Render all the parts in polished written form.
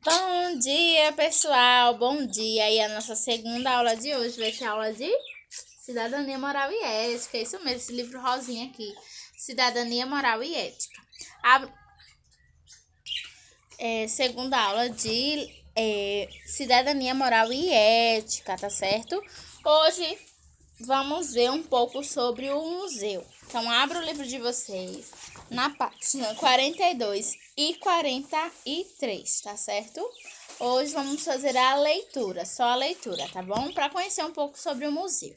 Bom dia, pessoal! Bom dia! E a nossa segunda aula de hoje vai ser a aula de Cidadania, Moral e Ética. Isso mesmo, esse livro rosinha aqui. Cidadania, Moral e Ética. A segunda aula de Cidadania, Moral e Ética, tá certo? Hoje vamos ver um pouco sobre o museu. Então, abra o livro de vocês na página 42 e 43, tá certo? Hoje vamos fazer a leitura, só a leitura, tá bom? Para conhecer um pouco sobre o museu.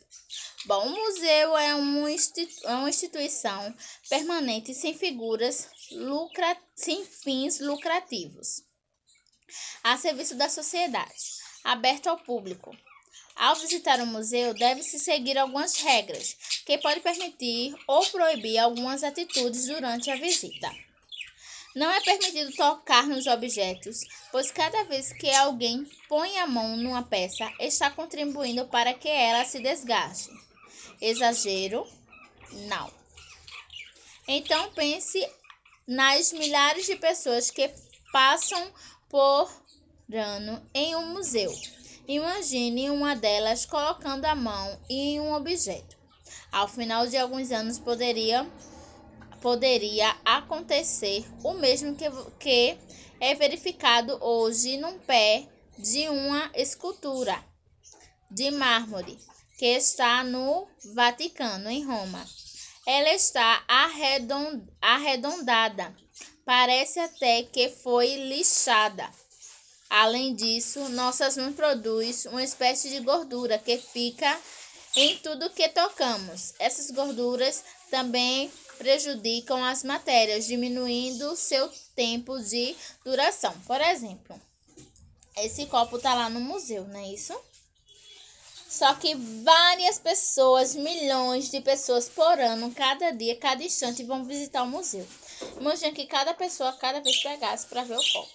Bom, o museu é uma instituição permanente sem sem fins lucrativos, a serviço da sociedade, aberto ao público. Ao visitar um museu, deve-se seguir algumas regras, que podem permitir ou proibir algumas atitudes durante a visita. Não é permitido tocar nos objetos, pois cada vez que alguém põe a mão numa peça, está contribuindo para que ela se desgaste. Exagero? Não. Então pense nas milhares de pessoas que passam por ano em um museu. Imagine uma delas colocando a mão em um objeto. Ao final de alguns anos poderia acontecer o mesmo que é verificado hoje num pé de uma escultura de mármore que está no Vaticano, em Roma. Ela está arredondada, parece até que foi lixada. Além disso, nossas mãos produzem uma espécie de gordura que fica em tudo que tocamos. Essas gorduras também prejudicam as matérias, diminuindo seu tempo de duração. Por exemplo, esse copo está lá no museu, não é isso? Só que várias pessoas, milhões de pessoas por ano, cada dia, cada instante, vão visitar o museu. Imagina que cada pessoa, cada vez pegasse para ver o copo.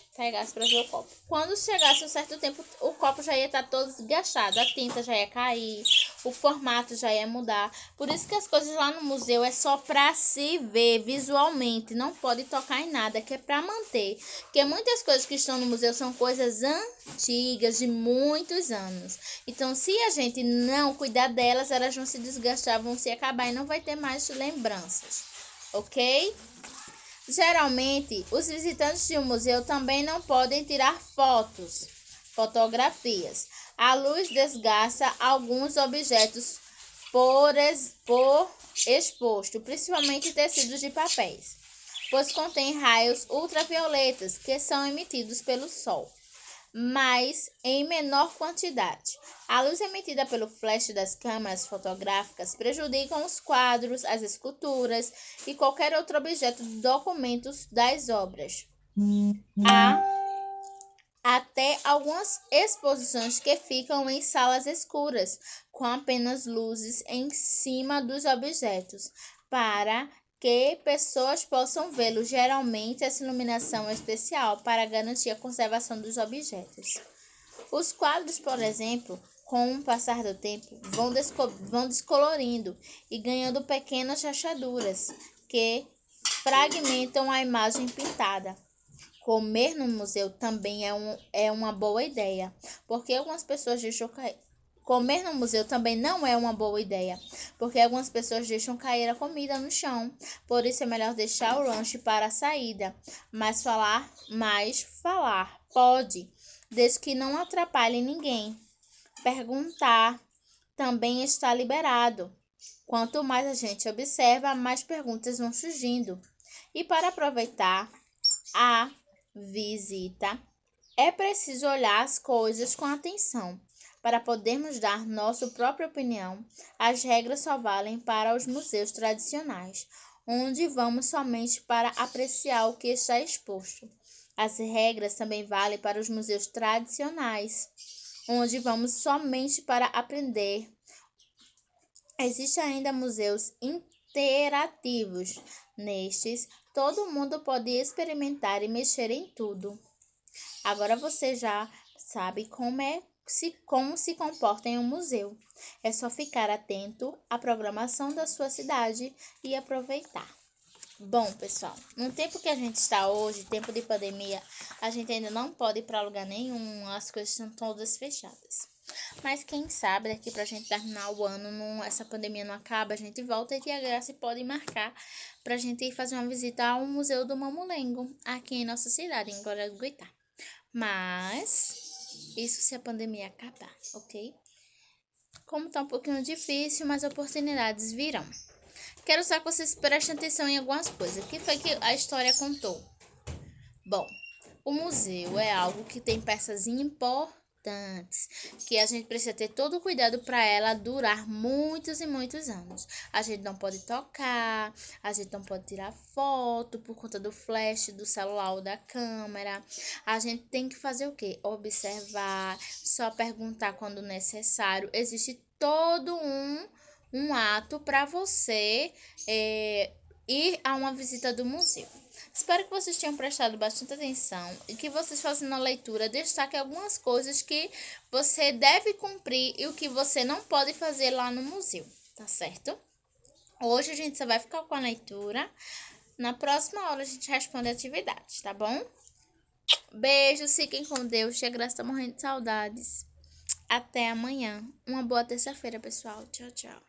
Quando chegasse um certo tempo, o copo já ia estar todo desgastado, a tinta já ia cair, o formato já ia mudar. Por isso que as coisas lá no museu é só para se ver visualmente, não pode tocar em nada, que é para manter. Porque muitas coisas que estão no museu são coisas antigas, de muitos anos. Então, se a gente não cuidar delas, elas vão se desgastar, vão se acabar e não vai ter mais lembranças, ok? Geralmente, os visitantes de um museu também não podem tirar fotografias. A luz desgasta alguns objetos por exposto, principalmente tecidos de papéis, pois contém raios ultravioletas que são emitidos pelo sol, mas em menor quantidade. A luz emitida pelo flash das câmeras fotográficas prejudica os quadros, as esculturas e qualquer outro objeto de documentos das obras. Há até algumas exposições que ficam em salas escuras, com apenas luzes em cima dos objetos, para que pessoas possam vê-lo. Geralmente, essa iluminação é especial para garantir a conservação dos objetos. Os quadros, por exemplo, com o passar do tempo, vão descolorindo e ganhando pequenas rachaduras que fragmentam a imagem pintada. Comer no museu também é uma boa ideia, porque algumas pessoas deixam cair. Comer no museu também não é uma boa ideia, porque algumas pessoas deixam cair a comida no chão. Por isso é melhor deixar o lanche para a saída. Mas falar pode, desde que não atrapalhe ninguém. Perguntar também está liberado. Quanto mais a gente observa, mais perguntas vão surgindo. E para aproveitar a visita, é preciso olhar as coisas com atenção. Para podermos dar nossa própria opinião, as regras só valem para os museus tradicionais, onde vamos somente para apreciar o que está exposto. As regras também valem para os museus tradicionais, onde vamos somente para aprender. Existem ainda museus interativos. Nestes, todo mundo pode experimentar e mexer em tudo. Agora você já sabe como se comporta em um museu. É só ficar atento à programação da sua cidade e aproveitar. Bom, pessoal, no tempo que a gente está hoje, tempo de pandemia, a gente ainda não pode ir para lugar nenhum, as coisas estão todas fechadas. Mas quem sabe daqui pra gente terminar o ano, essa pandemia não acaba, a gente volta e Tia Graça pode marcar pra gente ir fazer uma visita ao Museu do Mamulengo, aqui em nossa cidade, em Guaraguetá. Mas isso se a pandemia acabar, ok? Como tá um pouquinho difícil, mas oportunidades virão. Quero só que vocês prestem atenção em algumas coisas. O que foi que a história contou? Bom, o museu é algo que tem peças importantes, que a gente precisa ter todo o cuidado para ela durar muitos e muitos anos. A gente não pode tocar, a gente não pode tirar foto por conta do flash do celular ou da câmera. A gente tem que fazer o quê? Observar, só perguntar quando necessário. Existe todo um ato para você ir a uma visita do museu. Espero que vocês tenham prestado bastante atenção e que vocês façam na leitura destaque algumas coisas que você deve cumprir e o que você não pode fazer lá no museu, tá certo? Hoje a gente só vai ficar com a leitura. Na próxima aula a gente responde atividades, tá bom? Beijos, fiquem com Deus. Tia Graça tá morrendo de saudades. Até amanhã. Uma boa terça-feira, pessoal. Tchau, tchau.